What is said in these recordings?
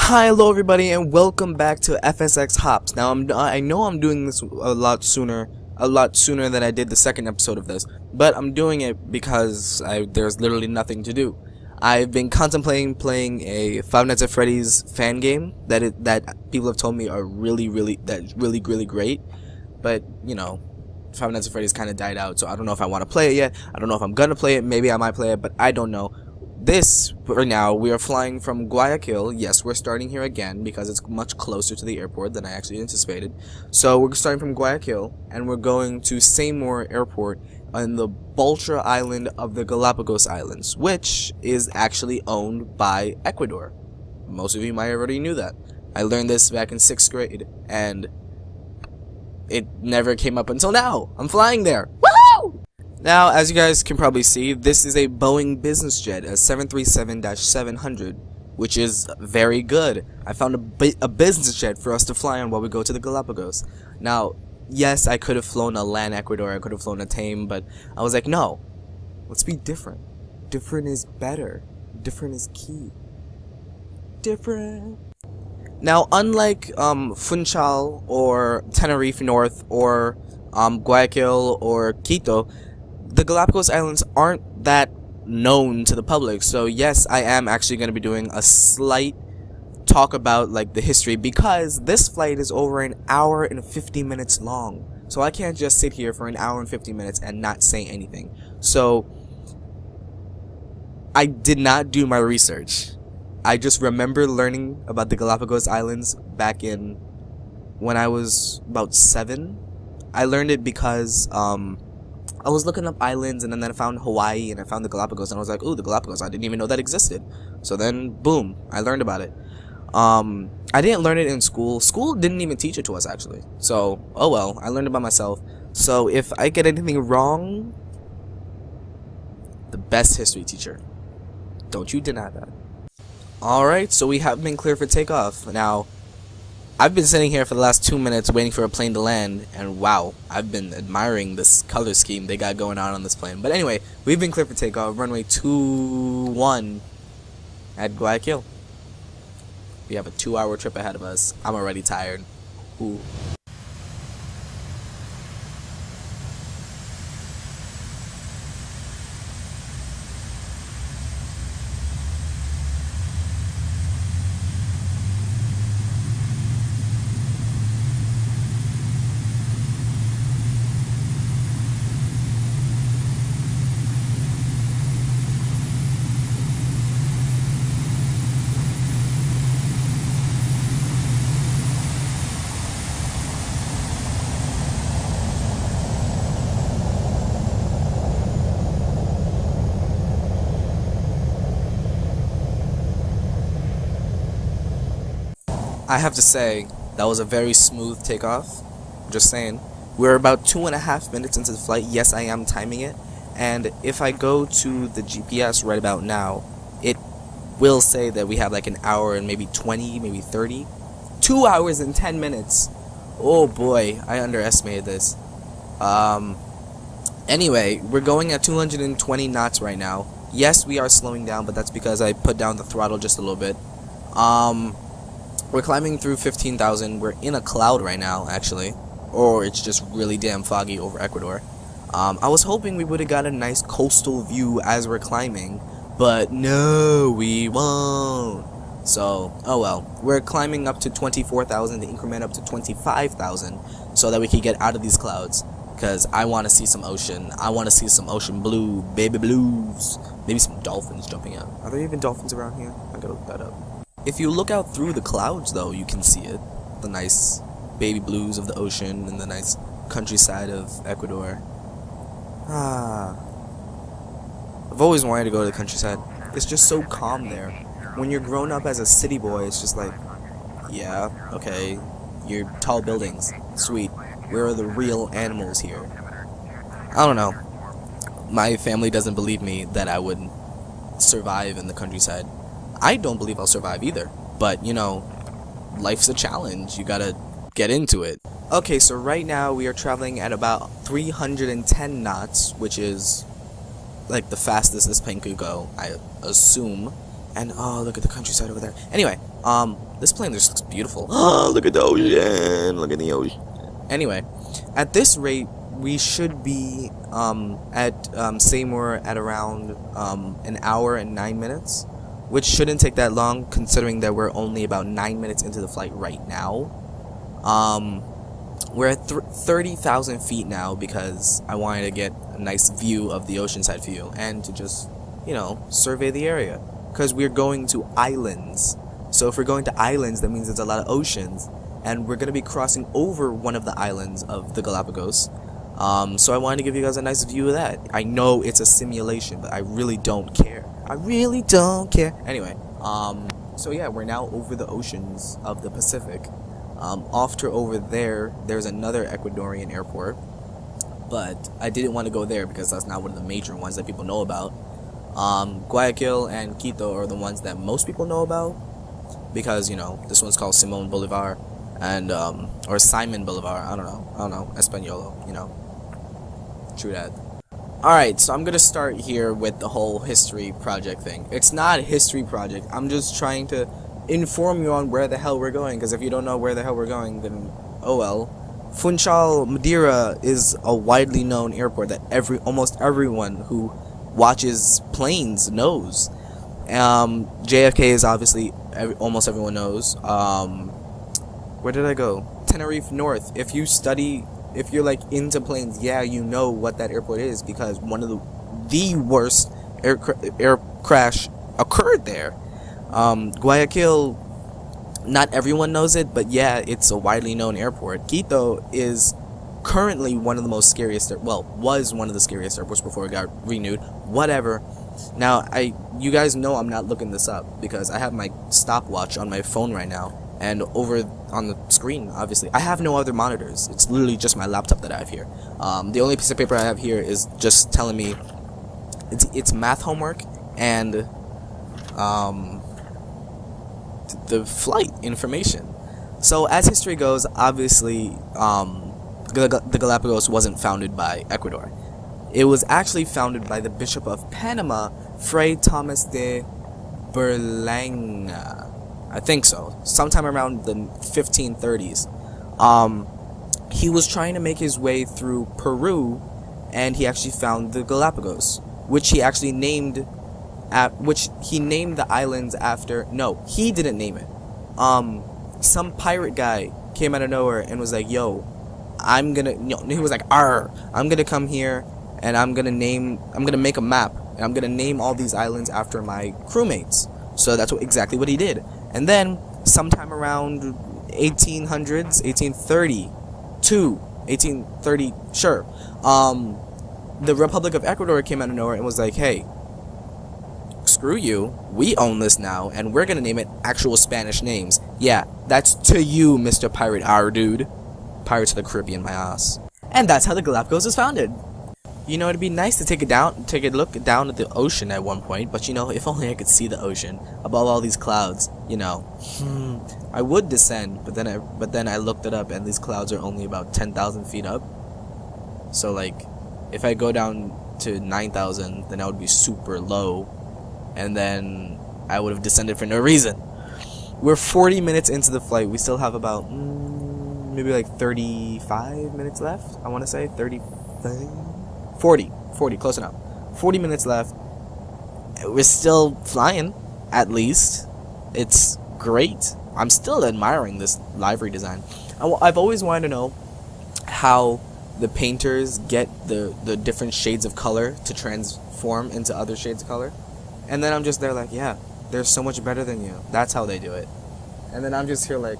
Hi, hello everybody, and welcome back to FSX Hops. Now, I know I'm doing this a lot sooner than I did the second episode of this, but I'm doing it because there's literally nothing to do. I've been contemplating playing a Five Nights at Freddy's fan game that people have told me are really great, but you know, Five Nights at Freddy's kind of died out, so I don't know if I want to play it yet. I don't know if I'm gonna play it. Maybe I might play it, but I don't know. Right now, we are flying from Guayaquil. Yes, we're starting here again because it's much closer to the airport than I actually anticipated. So we're starting from Guayaquil, and we're going to Seymour Airport on the Baltra Island of the Galapagos Islands, which is actually owned by Ecuador. Most of you might already knew that. I learned this back in 6th grade, and it never came up until now. I'm flying there. Woohoo! Now, as you guys can probably see, this is a Boeing business jet, a 737-700, which is very good. I found a business jet for us to fly on while we go to the Galapagos. Now, yes, I could have flown a LAN Ecuador, I could have flown a Tame, but I was like, no, let's be different. Different is better. Different is key. Different. Now, unlike Funchal or Tenerife North or Guayaquil or Quito, the Galapagos Islands aren't that known to the public. So yes, I am actually going to be doing a slight talk about like the history, because this flight is over an hour and 50 minutes long. So I can't just sit here for an hour and 50 minutes and not say anything. So I did not do my research. I just remember learning about the Galapagos Islands back in when I was about 7. I learned it because I was looking up islands, and then I found Hawaii, and I found the Galapagos, and I was like, ooh, the Galapagos, I didn't even know that existed. So then, boom, I learned about it. I didn't learn it in school. School didn't even teach it to us, actually. So, oh well, I learned it by myself. So if I get anything wrong, the best history teacher. Don't you deny that. Alright, so we have been cleared for takeoff. Now, I've been sitting here for the last 2 minutes waiting for a plane to land, and wow, I've been admiring this color scheme they got going on this plane. But anyway, we've been cleared for takeoff, runway 21 at Guayaquil. We have a 2-hour trip ahead of us. I'm already tired. Ooh. I have to say, that was a very smooth takeoff. Just saying. We're about 2.5 minutes into the flight. Yes, I am timing it. And if I go to the GPS right about now, it will say that we have like an hour and maybe 20, maybe 30. 2 hours and 10 minutes. Oh boy, I underestimated this. Anyway, we're going at 220 knots right now. Yes, we are slowing down, but that's because I put down the throttle just a little bit. We're climbing through 15,000. We're in a cloud right now, actually. Or it's just really damn foggy over Ecuador. I was hoping we would have got a nice coastal view as we're climbing, but no, we won't. So, oh well. We're climbing up to 24,000 to increment up to 25,000 so that we can get out of these clouds. Because I want to see some ocean. I want to see some ocean blue, baby blues. Maybe some dolphins jumping out. Are there even dolphins around here? I gotta look that up. If you look out through the clouds, though, you can see it. The nice baby blues of the ocean and the nice countryside of Ecuador. I've always wanted to go to the countryside. It's just so calm there. When you're grown up as a city boy, it's just like, yeah, okay, you're tall buildings, sweet. Where are the real animals here? I don't know. My family doesn't believe me that I would survive in the countryside. I don't believe I'll survive either, but you know, life's a challenge. You gotta get into it. Okay, so right now we are traveling at about 310 knots, which is like the fastest this plane could go, I assume. And oh, look at the countryside over there. Anyway, this plane just looks beautiful. Oh, look at the ocean. Look at the ocean. Anyway, at this rate, we should be at Seymour at around an hour and 9 minutes, which shouldn't take that long considering that we're only about 9 minutes into the flight right now. We're at 30,000 feet now because I wanted to get a nice view of the oceanside view and to just, you know, survey the area. Because we're going to islands. So if we're going to islands, that means there's a lot of oceans. And we're going to be crossing over one of the islands of the Galapagos. So I wanted to give you guys a nice view of that. I know it's a simulation, but I really don't care. I really don't care. Anyway, so yeah, we're now over the oceans of the Pacific. Off to over there, there's another Ecuadorian airport. But I didn't want to go there because that's not one of the major ones that people know about. Guayaquil and Quito are the ones that most people know about. Because, you know, this one's called Simón Bolívar. And, or Simon Bolivar, I don't know, Españolo, you know. True that. Alright, so I'm gonna start here with the whole history project thing. It's not a history project, I'm just trying to inform you on where the hell we're going, because if you don't know where the hell we're going, then, oh well. Funchal, Madeira is a widely known airport that almost everyone who watches planes knows. JFK is obviously, almost everyone knows. Where did I go? Tenerife North. If you're like into planes, yeah, you know what that airport is because one of the worst air crash occurred there. Guayaquil, not everyone knows it, but yeah, it's a widely known airport. Quito is currently one of the most scariest, was one of the scariest airports before it got renewed. Whatever. Now, you guys know I'm not looking this up because I have my stopwatch on my phone right now. And over on the screen, obviously, I have no other monitors. It's literally just my laptop that I have here. The only piece of paper I have here is just telling me it's math homework and the flight information. So as history goes, obviously, the Galapagos wasn't founded by Ecuador. It was actually founded by the Bishop of Panama, Fray Thomas de Berlanga. I think so. Sometime around the 1530s. He was trying to make his way through Peru, and he actually found the Galapagos, which he actually named the islands after. No, he didn't name it. Some pirate guy came out of nowhere and was like, "Yo, he was like, "Arr, I'm gonna come here and I'm gonna make a map and I'm gonna name all these islands after my crewmates." So that's exactly what he did. And then, sometime around 1830, sure, the Republic of Ecuador came out of nowhere and was like, "Hey, screw you, we own this now, and we're gonna name it actual Spanish names." Yeah, that's to you, Mr. Pirate R, dude. Pirates of the Caribbean, my ass. And that's how the Galapagos was founded. You know, it'd be nice to take a look down at the ocean at one point, but you know, if only I could see the ocean above all these clouds, you know. I would descend, but then I looked it up and these clouds are only about 10,000 feet up. So like, if I go down to 9,000, then I would be super low, and then I would have descended for no reason. We're 40 minutes into the flight. We still have about maybe like 35 minutes left. I want to say 40, close enough. 40 minutes left. We're still flying, at least. It's great. I'm still admiring this livery design. I've always wanted to know how the painters get the different shades of color to transform into other shades of color. And then I'm just there like, yeah, they're so much better than you. That's how they do it. And then I'm just here like,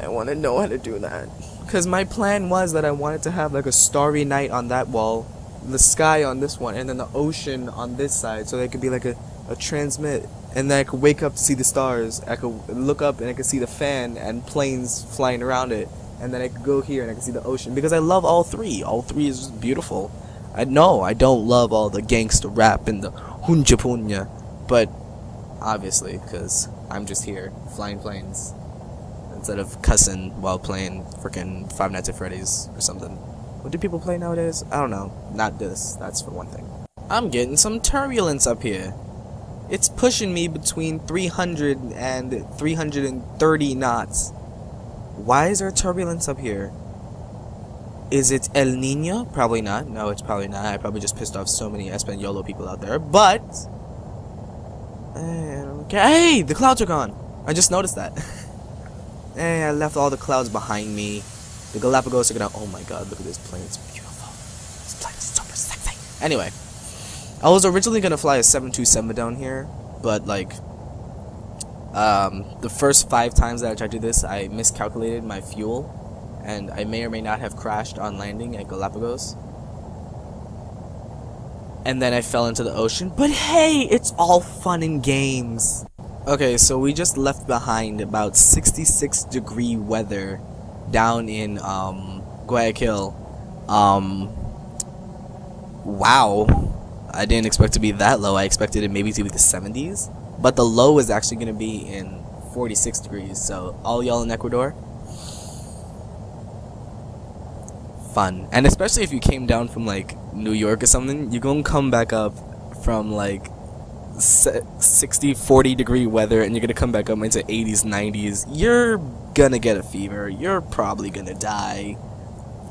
I want to know how to do that. Because my plan was that I wanted to have like a starry night on that wall, the sky on this one, and then the ocean on this side, so they could be like a transmit, and then I could wake up to see the stars. I could look up and I could see the fan and planes flying around it, and then I could go here and I could see the ocean, because I love all three. All three is just beautiful. I know I don't love all the gangster rap and the hunja punya, but obviously, because I'm just here flying planes instead of cussing while playing freaking Five Nights at Freddy's or something. What do people play nowadays? I don't know. Not this. That's for one thing. I'm getting some turbulence up here. It's pushing me between 300 and 330 knots. Why is there turbulence up here? Is it El Nino? Probably not. No, it's probably not. I probably just pissed off so many Espanol people out there. But hey, the clouds are gone. I just noticed that. Hey, I left all the clouds behind me. The Galapagos are gonna. Oh my God! Look at this plane. It's beautiful. This plane is super sexy. Anyway, I was originally gonna fly a 727 down here, but like, the first 5 times that I tried to do this, I miscalculated my fuel, and I may or may not have crashed on landing at Galapagos. And then I fell into the ocean. But hey, it's all fun and games. Okay, so we just left behind about 66-degree weather down in Guayaquil. Wow. I didn't expect it to be that low. I expected it maybe to be the 70s. But the low is actually going to be in 46 degrees. So all y'all in Ecuador, fun. And especially if you came down from like New York or something, you're gonna come back up from like 60-40 degree weather and you're gonna come back up into 80s 90s. You're gonna get a fever. You're probably gonna die.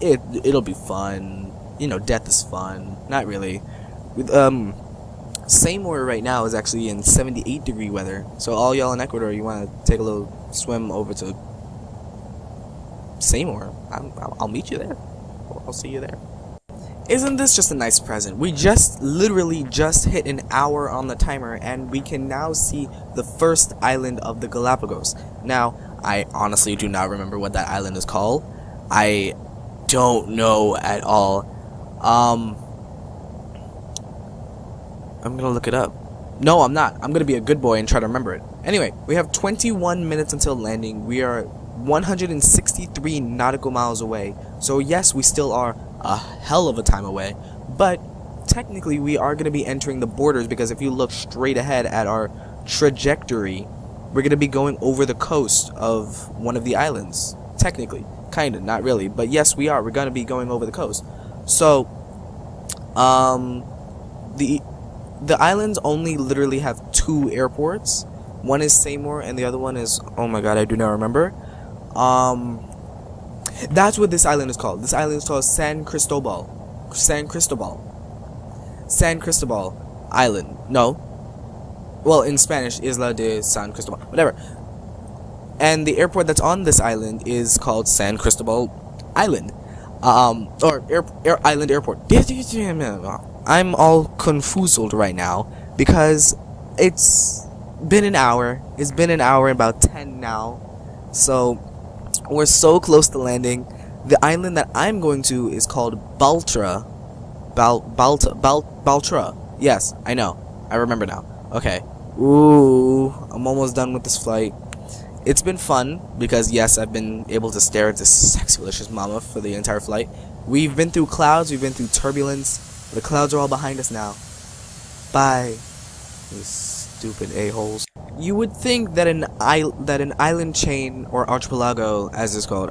It'll be fun. You know, death is fun. Not really. With Seymour right now is actually in 78 degree weather. So all y'all in Ecuador, you want to take a little swim over to Seymour, I'll meet you there. I'll see you there. Isn't this just a nice present? We literally just hit an hour on the timer and we can now see the first island of the Galapagos. Now, I honestly do not remember what that island is called. I don't know at all. I'm gonna look it up. No, I'm not. I'm gonna be a good boy and try to remember it. Anyway, we have 21 minutes until landing. We are 163 nautical miles away. So yes, we still are a hell of a time away, but technically we are going to be entering the borders, because if you look straight ahead at our trajectory, we're going to be going over the coast of one of the islands. Technically, kind of, not really, but yes, we are. We're going to be going over the coast. So the islands only literally have 2 airports. One is Seymour and the other one is, oh my god, I do not remember. That's what this island is called. This island is called San Cristobal Island. No. Well, in Spanish, Isla de San Cristobal. Whatever. And the airport that's on this island is called San Cristobal Island. Or Island Airport. I'm all confused right now because it's been an hour. It's been an hour and about 10 now. So we're so close to landing. The island that I'm going to is called Baltra. Baltra. Yes, I know. I remember now. Okay. Ooh, I'm almost done with this flight. It's been fun because yes, I've been able to stare at this sexy delicious mama for the entire flight. We've been through clouds, we've been through turbulence. The clouds are all behind us now. Bye, you stupid a-holes. You would think that an island chain, or archipelago, as it's called,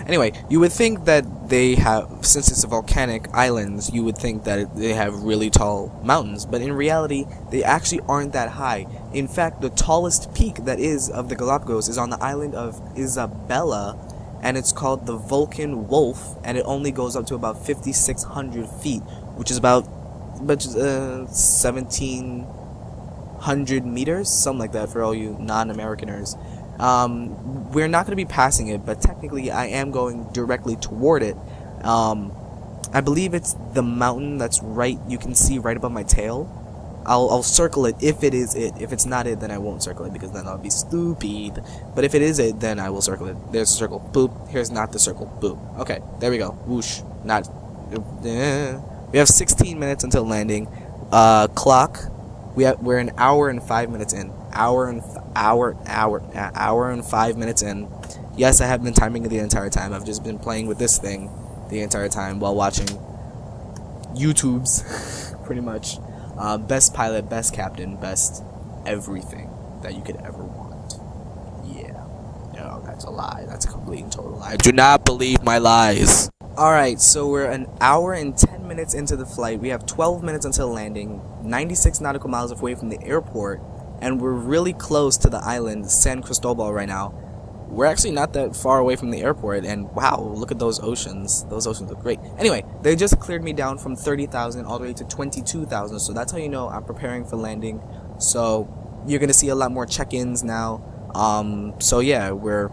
anyway, you would think that they have, since it's a volcanic islands, you would think that they have really tall mountains, but in reality, they actually aren't that high. In fact, the tallest peak that is of the Galapagos is on the island of Isabella, and it's called the Vulcan Wolf, and it only goes up to about 5,600 feet, which is about 1,700 meters, something like that for all you non-Americaners. We're not going to be passing it, but technically I am going directly toward it. I believe it's the mountain that's right, you can see right above my tail. I'll circle it if it is it. If it's not it, then I won't circle it, because then I'll be stupid. But if it is it, then I will circle it. There's a circle. Boop. Here's not the circle. Boop. Okay, there we go. Whoosh. Not. We have 16 minutes until landing. Clock. We're an hour and 5 minutes in. Hour and 5 minutes in. Yes, I have been timing it the entire time. I've just been playing with this thing the entire time while watching YouTubes, pretty much. Best pilot, best captain, best everything that you could ever want. Yeah. No, that's a lie. That's a complete and total lie. Do not believe my lies. Alright, so we're an hour and 10 minutes into the flight. We have 12 minutes until landing, 96 nautical miles away from the airport, and we're really close to the island San Cristobal right now. We're actually not that far away from the airport, and wow, look at those oceans. Those oceans look great. Anyway, they just cleared me down from 30,000 all the way to 22,000, so that's how you know I'm preparing for landing. So you're going to see a lot more check-ins now. So yeah, we're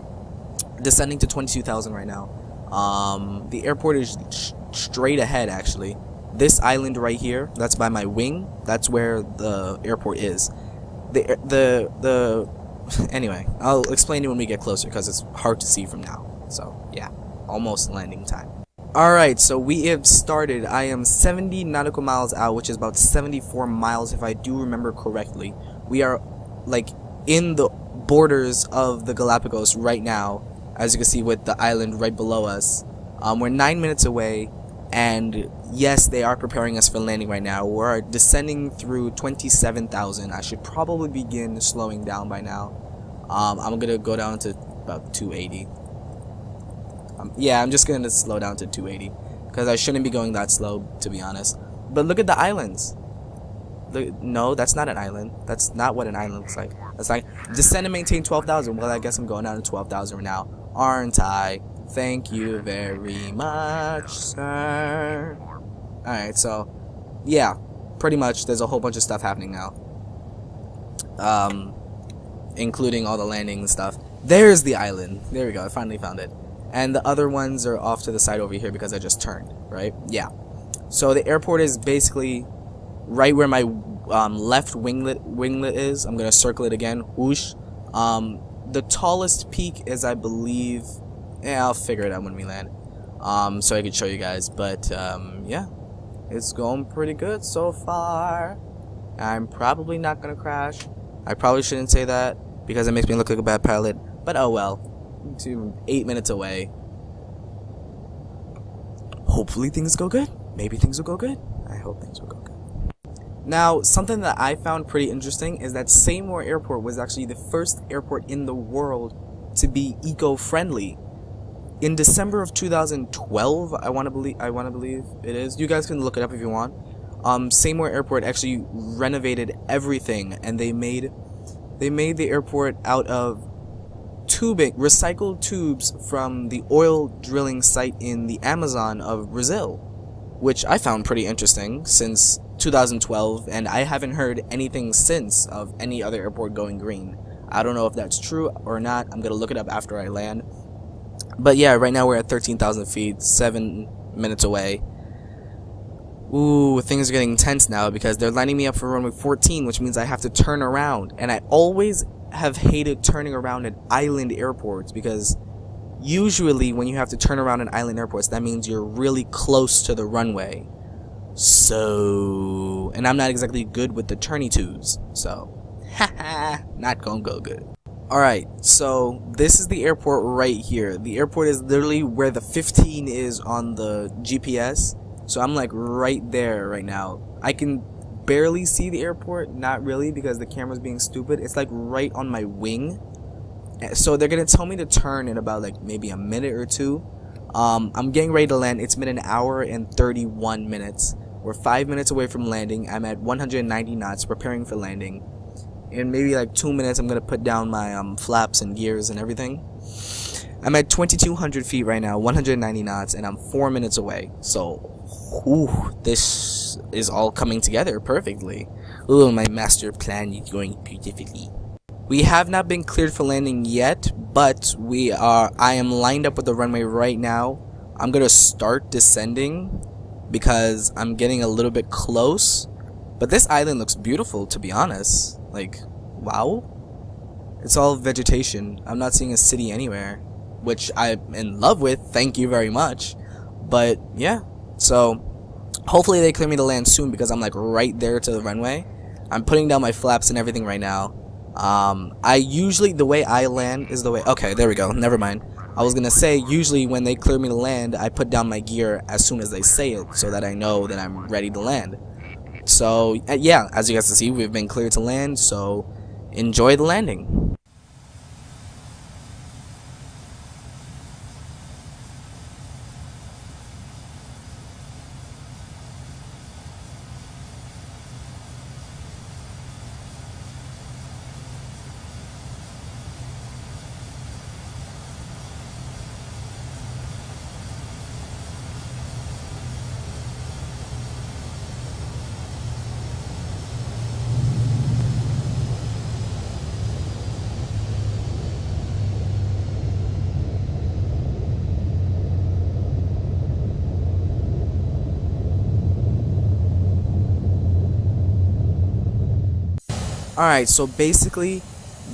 descending to 22,000 right now. The airport is straight ahead, actually. This island right here, that's by my wing, that's where the airport is. Anyway, I'll explain it when we get closer because it's hard to see from now. So yeah, almost landing time. Alright, so we have started. I am 70 nautical miles out, which is about 74 miles if I do remember correctly. We are like in the borders of the Galapagos right now, as you can see with the island right below us. We're 9 minutes away, and yes, they are preparing us for landing right now. We're descending through 27,000. I should probably begin slowing down by now. I'm gonna go down to about 280. Yeah, I'm just gonna slow down to 280 because I shouldn't be going that slow, to be honest. But look at the islands. No, that's not an island. That's not what an island looks like. That's like descend and maintain 12,000. Well, I guess I'm going down to 12,000 right now, aren't I? Thank you very much, sir. Alright, so yeah, pretty much there's a whole bunch of stuff happening now, including all the landing and stuff. There's the island. There we go, I finally found it. And the other ones are off to the side over here because I just turned, right? Yeah. So the airport is basically right where my left winglet is. I'm gonna circle it again. Whoosh. The tallest peak is, I believe, yeah, I'll figure it out when we land, so I can show you guys. But yeah, it's going pretty good so far. I'm probably not gonna crash. I probably shouldn't say that because it makes me look like a bad pilot, but oh well. 8 minutes away. Hopefully things go good. Maybe things will go good. I hope things will go good. Now, something that I found pretty interesting is that Seymour Airport was actually the first airport in the world to be eco-friendly. In December of 2012, I want to believe it is. You guys can look it up if you want. Seymour Airport actually renovated everything, and they made the airport out of recycled tubes from the oil drilling site in the Amazon of Brazil, which I found pretty interesting since 2012, and I haven't heard anything since of any other airport going green. I don't know if that's true or not. I'm gonna look it up after I land. But yeah, right now we're at 13,000 feet, 7 minutes away. Ooh, things are getting intense now because they're lining me up for runway 14, which means I have to turn around. And I always have hated turning around at island airports because usually when you have to turn around at island airports, that means you're really close to the runway. So, and I'm not exactly good with the turny twos, so haha, not gonna go good. Alright, so this is the airport right here. The airport is literally where the 15 is on the GPS. So I'm like right there right now. I can barely see the airport, not really because the camera's being stupid. It's like right on my wing. So they're gonna tell me to turn in about like maybe a minute or two. I'm getting ready to land. It's been an hour and 31 minutes. We're 5 minutes away from landing. I'm at 190 knots preparing for landing. In maybe like 2 minutes, I'm gonna put down my flaps and gears and everything. I'm at 2,200 feet right now, 190 knots, and I'm 4 minutes away. So, ooh, this is all coming together perfectly. Ooh, my master plan is going beautifully. We have not been cleared for landing yet, but I am lined up with the runway right now. I'm gonna start descending because I'm getting a little bit close. But this island looks beautiful, to be honest. Like, wow. It's all vegetation. I'm not seeing a city anywhere, which I'm in love with. Thank you very much. But yeah, so hopefully they clear me to land soon because I'm like right there to the runway. I'm putting down my flaps and everything right now. The way I land is the way, okay, there we go, never mind. I was gonna say, usually when they clear me to land, I put down my gear as soon as they say it, so that I know that I'm ready to land. So, yeah, as you guys can see, we've been cleared to land, so enjoy the landing. Alright, so basically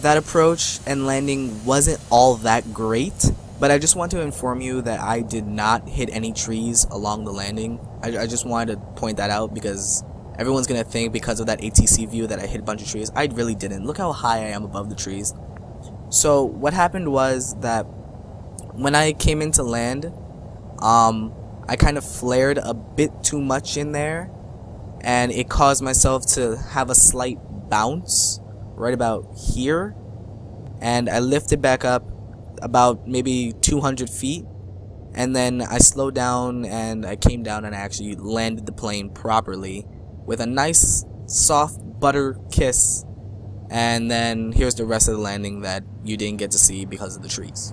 that approach and landing wasn't all that great, but I just want to inform you that I did not hit any trees along the landing. I just wanted to point that out because everyone's gonna think because of that ATC view that I hit a bunch of trees. I really didn't. Look how high I am above the trees. So what happened was that when I came into land, I kind of flared a bit too much in there, and it caused myself to have a slight bounce right about here, and I lifted back up about maybe 200 feet, and then I slowed down and I came down and I actually landed the plane properly with a nice soft butter kiss, and then here's the rest of the landing that you didn't get to see because of the trees.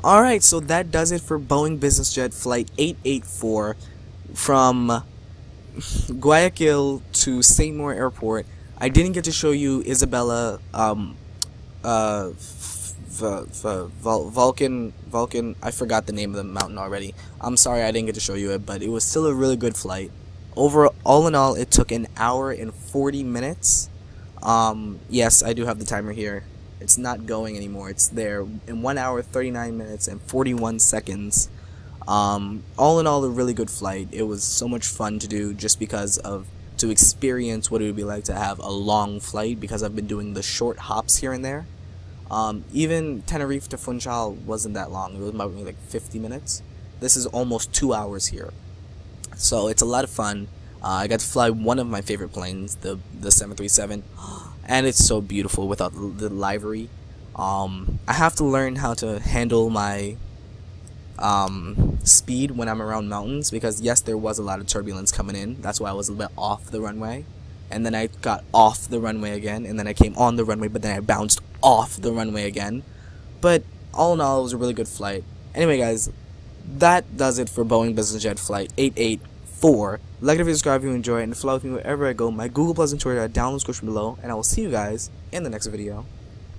Alright, so that does it for Boeing Business Jet Flight 884 from Guayaquil to Seymour Airport. I didn't get to show you Isabella, Vulcan, I forgot the name of the mountain already. I'm sorry I didn't get to show you it, but it was still a really good flight. All in all, it took an hour and 40 minutes. Yes, I do have the timer here. It's not going anymore. It's there in 1 hour, 39 minutes, and 41 seconds. All in all, a really good flight. It was so much fun to do just because of to experience what it would be like to have a long flight, because I've been doing the short hops here and there. Even Tenerife to Funchal wasn't that long. It was maybe like 50 minutes. This is almost 2 hours here. So it's a lot of fun. I got to fly one of my favorite planes, the 737. And it's so beautiful without the livery. I have to learn how to handle my speed when I'm around mountains, because yes, there was a lot of turbulence coming in. That's why I was a little bit off the runway, and then I got off the runway again, and then I came on the runway, but then I bounced off the runway again. But all in all, it was a really good flight. Anyway guys, that does it for Boeing Business Jet Flight 884. Like if you subscribe if you enjoy it, and follow me wherever I go. My Google Plus and Twitter are down in the description below, and I will see you guys in the next video.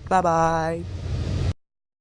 Bye bye.